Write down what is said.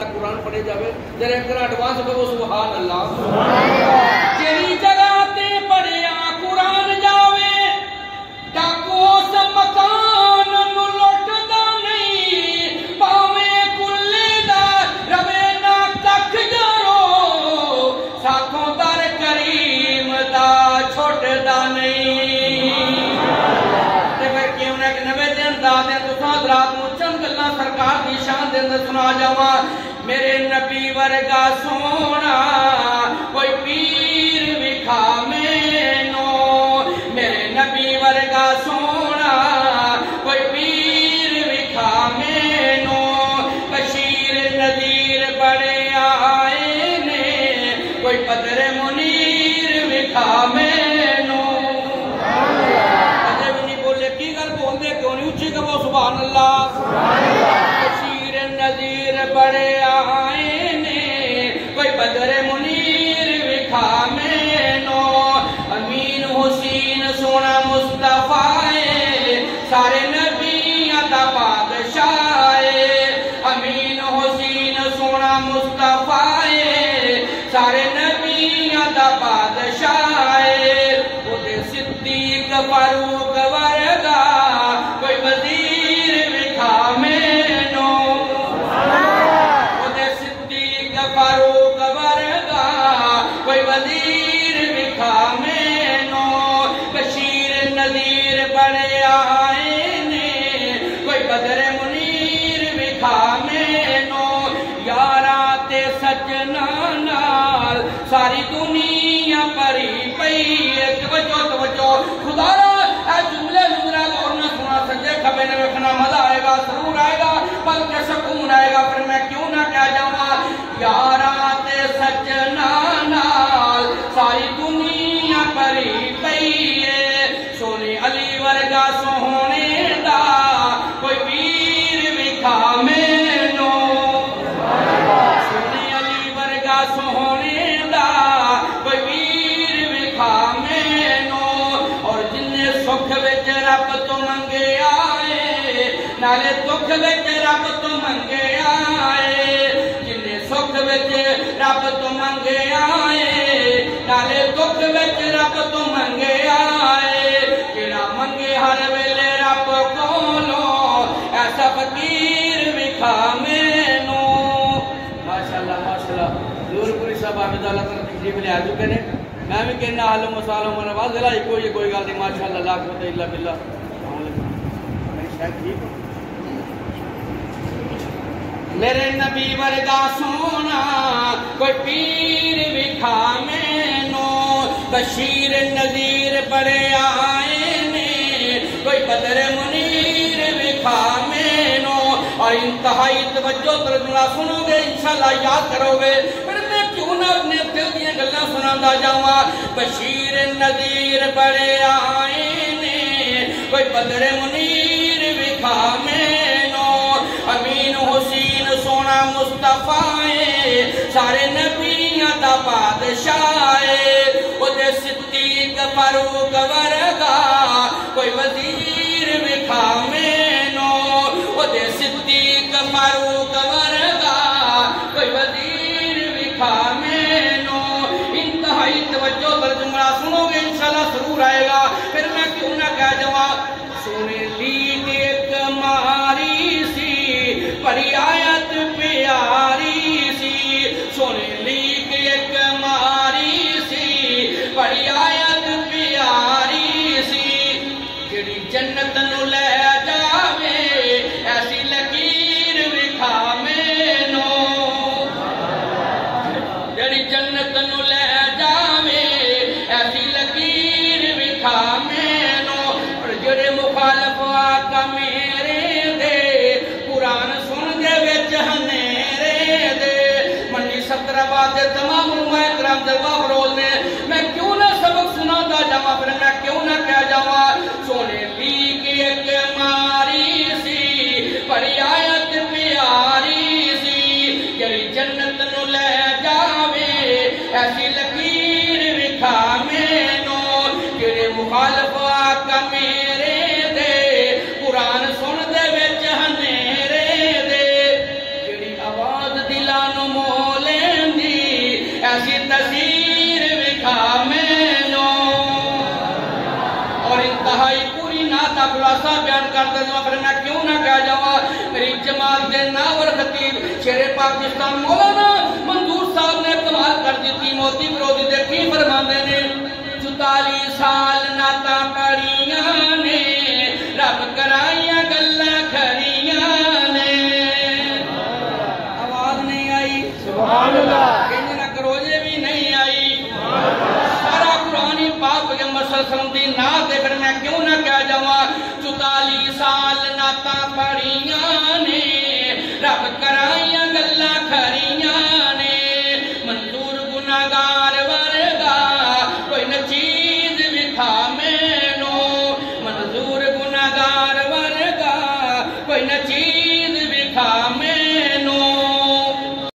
قرآن پڑھے جاوے ذرا ایک ایڈوانس کرو سبحان اللہ جیڑی جگہ تے پڑھیا قرآن جاوے ڈاکو اس مکان نو لٹدا نہیں پاویں کلے دا روے نہ ککھ جارو ساکھوں در کریم دا چھوٹدا نہیں تے پھر کیوں نہ کہ نویں دن دا تے تساں رات نو چند گلاں سرکار دی شان دے اندر سنا جاواں میرے نبی ورگا سونا کوئی پیر وکھا مینو میرے نبی ورگا سونا کوئی پیر وکھا مینو بشیر نذیر بڑے آئے نے کوئی بدر منیر وکھا مینو اجے بھی نہیں بولے کی گل بول دے کیوں نہیں اچھی کہو سبحان اللہ بشیر نذیر بڑے آئے نے کوئی بدر منیر وکھا مینو امین حسین سونا مصطفیٰ سارے نبیاں دا بادشاہ امین حسین سونا مصطفیٰ سارے نبیاں دا بادشاہ او دے صدیق فاروق ورگا کوئی وزیر وکھا مینو فاروق ورگا کوئی وزیر وکھا مینو بشیر نذیر بڑے آئے نے کوئی بدر منیر وکھا مینو یاراں تے سجنا نال ساری دنیا پری پئی توجہ خدا را اے جملے ذرا غور نہ سنا سجے کھبے نہ ویکھنا مزہ آئے گا سرور آئے گا بلکہ سکون آئے گا پھر میں کیوں نہ کہہ جاواں یاراں تے سجنا نال ساری دنیا پری پئی سونے علی ورگا سوہنے دا کوئی پیر وکھا مینو سونے علی ورگا سوہنے دا کوئی پیر وکھا مینو اور جنہیں سکھ وچ رب تو منگے آئے نالے دکھ وچ رب تو منگے آئے سکھ وچ رب تو منگے آئے نالے دکھ وچ رب تو منگے آئے کیڑا منگے ہر ویلے رب کولوں ایسا فقیر وکھا مینو ماشاءاللہ ضرور پوری صاحب حافظ اللہ تعالیٰ تشریف لے آ چکے نے میں بھی کہنا حال مسالوں میں نواز دلا کوئی گل نہیں ماشاءاللہ لا قوت الا باللہ میرے نبی ورگا سونا کوئی پیر وکھا مینو بشیر نذیر بڑے آئے نے کوئی بدر منیر وکھا مینو اور انتہائی توجہ ترجمہ سنو گے انشاءاللہ یاد کرو گے پھر میں کیوں نہ اپنے دل دیا گلاں سناندا جاواں بشیر نذیر بڑے آئے نے کوئی بدر منیر وکھا مینو امین حسین سونا مصطفیٰ سارے نبیاں دا بادشاہ او دے صدیق فاروق ورگا کوئی وزیر وکھا مینو او دے صدیق فاروق ورگا کوئی وزیر وکھا مینو انتہائی توجہ ترجمہ سنو گے انشاءاللہ ضرور آئے گا پھر میں کیوں نہ کہہ جاواں سونے لیگ ایک ماری سی پڑھی آیت پیاری سی سونے لیگ ایک ماری سی پڑھی آیت پیاری سی جڑی جنت نو لے جاوے ایسی لکیر وکھا مینو جڑی جنت نو لے جاوے ایسی لکیر وکھا مینو اور جڑے مخالف آقا میرے دے قرآن سن دے وچ ہنیرے دے منی سترآباد دے تمام علماء کرام جلوہ فروز نے میں کیوں نہ سبق سناتا جاواں پھر میں کیوں نہ کہہ جاواں سونے لیگ ایک ماری سی پڑھی آیت پیاری سی جڑی جنت نو لے جاوے ایسی لکیر وکھا مینو جڑے مخالف آقا میرے دے قرآن سن دے وچ ہنیرے دے جڑی آواز دلا خلاصہ بیان کرتا ہوں، پھر میں کیوں نہ کہہ جاؤں، میری جماعت دے ناور خطیب شیر پاکستان مولا